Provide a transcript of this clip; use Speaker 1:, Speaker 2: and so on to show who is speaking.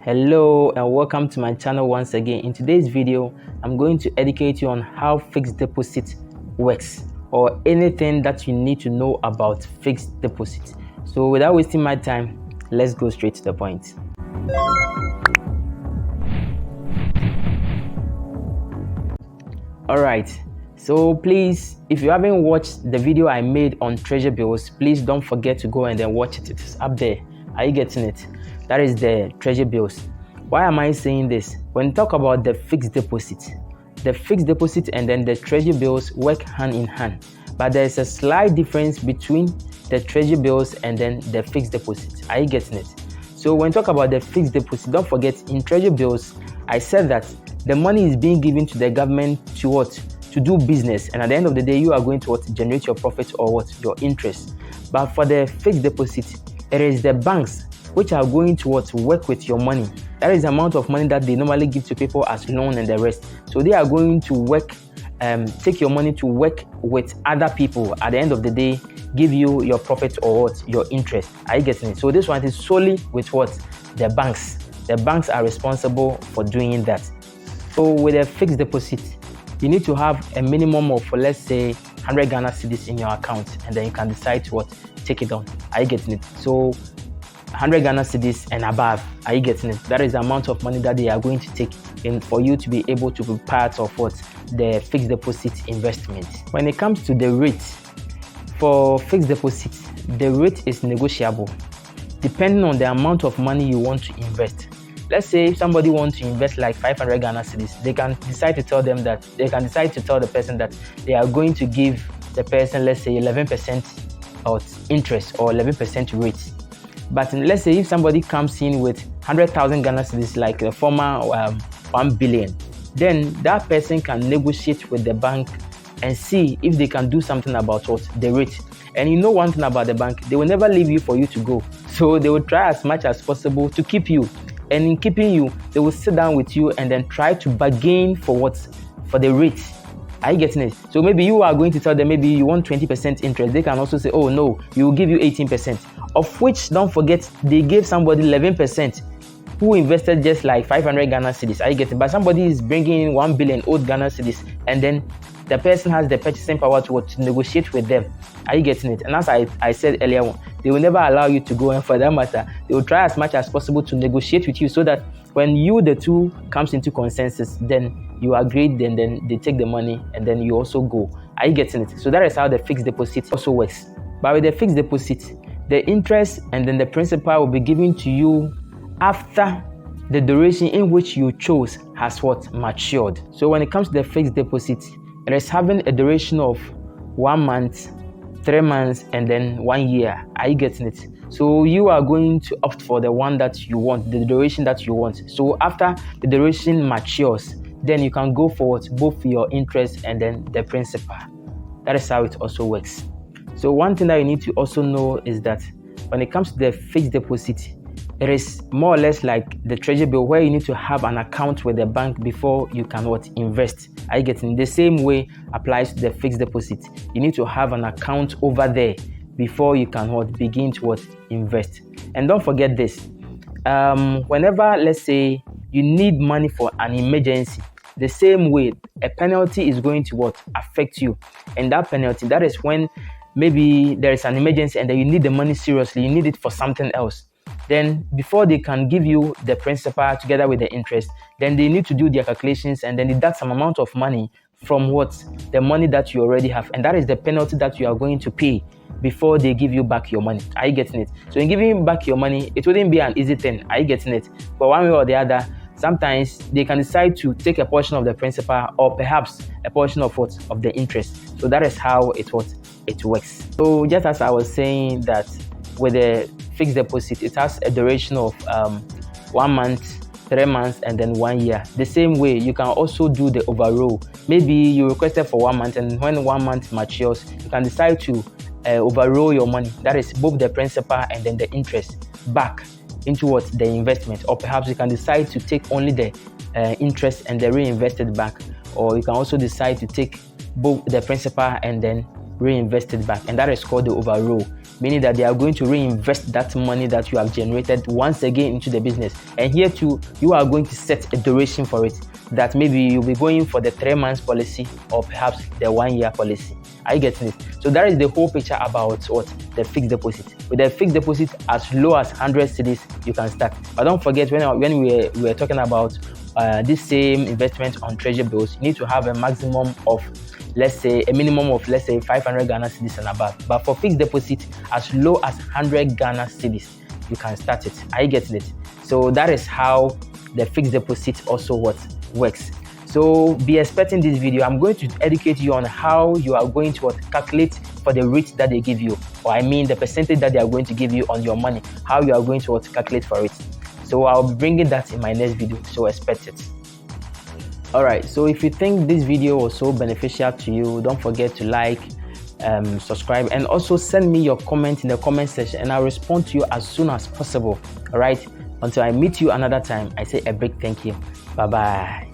Speaker 1: Hello and welcome to my channel once again. In today's video, I'm going to educate you on how fixed deposit works or anything that you need to know about fixed deposit. So without wasting my time, let's go straight to the point. Alright, so please, if you haven't watched the video I made on treasury bills, please don't forget to go and then watch it. It's up there. Are you getting it? That is the treasury bills. Why am I saying this? When you talk about the fixed deposit and then the treasury bills work hand in hand. But there is a slight difference between the treasury bills and then the fixed deposit. Are you getting it? So when you talk about the fixed deposit, don't forget in treasury bills, I said that the money is being given to the government to what? To do business. And at the end of the day, you are going to what? Generate your profit or what? Your interest. But for the fixed deposit, it is the banks which are going to what? Work with your money. That is the amount of money that they normally give to people as loan and the rest. So they are going to work, take your money to work with other people. At the end of the day, give you your profit or what? Your interest. Are you getting it? So this one is solely with what? The banks. The banks are responsible for doing that. So with a fixed deposit, you need to have a minimum of, let's say, 100 Ghana cedis in your account, and then you can decide to what? Take it on. Are you getting it? So 100 Ghana cedis and above, are you getting it? That is the amount of money that they are going to take in for you to be able to be part of what? The fixed deposit investment. When it comes to the rate for fixed deposit, the rate is negotiable depending on the amount of money you want to invest. Let's say if somebody wants to invest like 500 Ghana cedis, they can decide to tell the person that they are going to give the person, let's say, 11% of interest or 11% rate. But let's say if somebody comes in with 100,000 Ghana cedis, like the former 1 billion, then that person can negotiate with the bank and see if they can do something about what? The rate. And you know one thing about the bank, they will never leave you for you to go. So they will try as much as possible to keep you. And in keeping you, they will sit down with you and then try to bargain for what? For the rate. Are you getting it? So maybe you are going to tell them maybe you want 20% interest. They can also say, oh no, we will give you 18%. Of which, don't forget, they gave somebody 11% who invested just like 500 Ghana cedis. Are you getting it? But somebody is bringing in 1 billion old Ghana cedis, and then the person has the purchasing power to negotiate with them. Are you getting it? And as I said earlier, they will never allow you to go, and for that matter, they will try as much as possible to negotiate with you so that when the two comes into consensus, then you agree, then they take the money and then you also go. Are you getting it? So that is how the fixed deposit also works. But with the fixed deposit, the interest and then the principal will be given to you after the duration in which you chose has what? Matured. So when it comes to the fixed deposit, it is having a duration of 1 month, 3 months, and then 1 year. Are you getting it? So you are going to opt for the one that you want, the duration that you want. So after the duration matures, then you can go for both your interest and then the principal. That is how it also works. So one thing that you need to also know is that when it comes to the fixed deposit, it is more or less like the treasury bill where you need to have an account with the bank before you can invest. Are you getting? The same way applies to the fixed deposit. You need to have an account over there before you can begin to invest. And don't forget this. Whenever, let's say, you need money for an emergency, the same way a penalty is going to affect you. And that penalty, that is when maybe there is an emergency and then you need the money seriously, you need it for something else. Then before they can give you the principal together with the interest, then they need to do their calculations and then deduct some amount of money from the money that you already have. And that is the penalty that you are going to pay before they give you back your money. Are you getting it? So in giving back your money, it wouldn't be an easy thing. Are you getting it? But one way or the other, sometimes they can decide to take a portion of the principal or perhaps a portion of the interest. So that is how it works. So just as I was saying that with the fixed deposit, it has a duration of 1 month, 3 months, and then 1 year. The same way, you can also do the overroll. Maybe you requested for 1 month, and when 1 month matures, you can decide to overroll your money. That is both the principal and then the interest back into the investment. Or perhaps you can decide to take only the interest and the reinvested back. Or you can also decide to take both the principal and then reinvest it back, and that is called the overroll, meaning that they are going to reinvest that money that you have generated once again into the business. And here too, you are going to set a duration for it, that maybe you'll be going for the 3 months policy or perhaps the 1 year policy. Are you getting it? So that is the whole picture about what the fixed deposit. With the fixed deposit, as low as 100 cedis, you can start. But don't forget, when we were talking about this same investment on treasury bills, you need to have a maximum of, let's say, a minimum of, let's say, 500 Ghana cedis and above. But for fixed deposit, as low as 100 Ghana cedis, you can start it. Are you getting it? So that is how the fixed deposit also works. So be expecting this video. I'm going to educate you on how you are going to calculate for the rate that they give you, or I mean the percentage that they are going to give you on your money, how you are going to calculate for it. So I'll be bringing that in my next video, so expect it. Alright, so if you think this video was so beneficial to you, don't forget to like, subscribe, and also send me your comment in the comment section, and I'll respond to you as soon as possible. Alright, until I meet you another time, I say a big thank you. Bye bye.